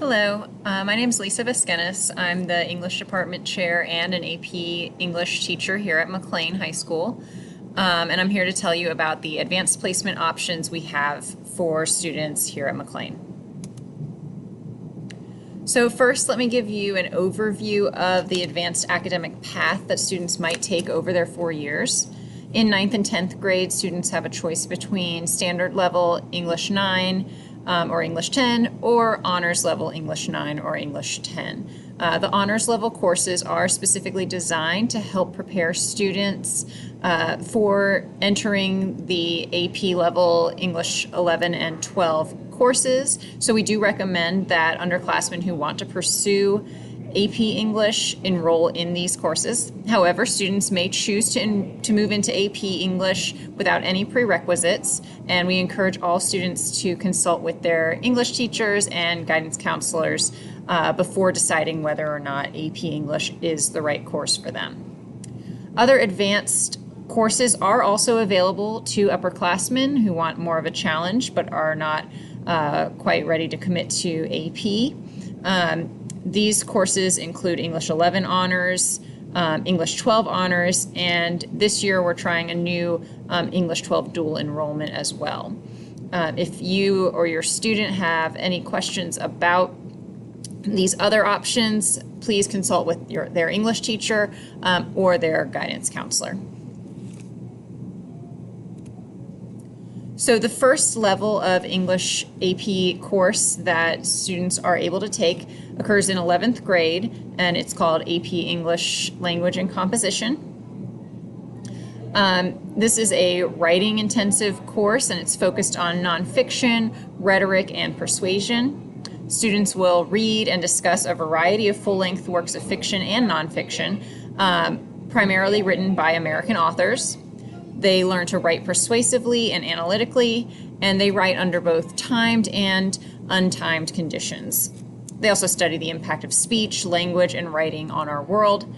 Hello, my name is Lisa Viskenis. I'm the English Department Chair and an AP English teacher here at McLean High School. And I'm here to tell you about the advanced placement options we have for students here at McLean. So first, let me give you an overview of the advanced academic path that students might take over their 4 years. In 9th and 10th grade, students have a choice between standard level English 9, or English 10, or honors level English 9 or English 10. The honors level courses are specifically designed to help prepare students for entering the AP level English 11 and 12 courses. So we do recommend that underclassmen who want to pursue AP English enroll in these courses. However, students may choose to move into AP English without any prerequisites, and we encourage all students to consult with their English teachers and guidance counselors before deciding whether or not AP English is the right course for them. Other advanced courses are also available to upperclassmen who want more of a challenge but are not quite ready to commit to AP. These courses include English 11 honors, English 12 honors, and this year we're trying a new English 12 dual enrollment as well. If you or your student have any questions about these other options, please consult with their English teacher or their guidance counselor. So the first level of English AP course that students are able to take occurs in 11th grade, and it's called AP English Language and Composition. This is a writing intensive course, and it's focused on nonfiction, rhetoric, and persuasion. Students will read and discuss a variety of full-length works of fiction and nonfiction, primarily written by American authors. They learn to write persuasively and analytically, and they write under both timed and untimed conditions. They also study the impact of speech, language, and writing on our world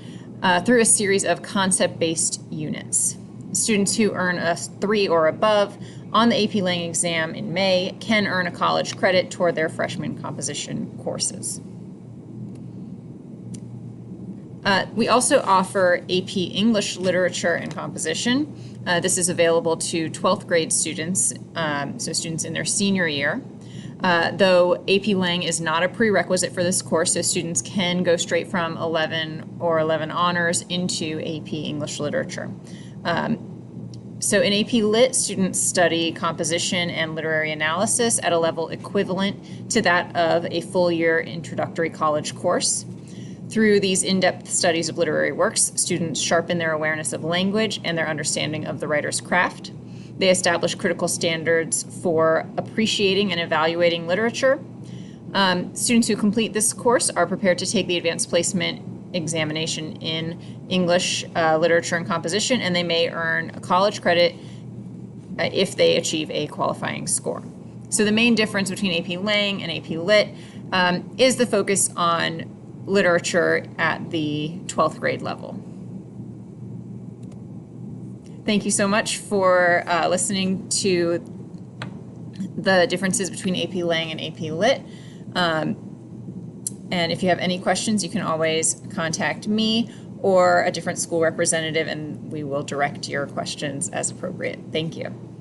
through a series of concept-based units. Students who earn a 3 or above on the AP Lang exam in May can earn a college credit toward their freshman composition courses. We also offer AP English Literature and Composition. This is available to 12th grade students, so students in their senior year. Though AP Lang is not a prerequisite for this course, so students can go straight from 11 or 11 honors into AP English Literature. So in AP Lit, students study composition and literary analysis at a level equivalent to that of a full-year introductory college course. Through these in-depth studies of literary works, students sharpen their awareness of language and their understanding of the writer's craft. They establish critical standards for appreciating and evaluating literature. Students who complete this course are prepared to take the advanced placement examination in English Literature and Composition, and they may earn a college credit if they achieve a qualifying score. So the main difference between AP Lang and AP Lit is the focus on literature at the 12th grade level. Thank you so much for listening to the differences between AP Lang and AP Lit. And if you have any questions, you can always contact me or a different school representative, and we will direct your questions as appropriate. Thank you.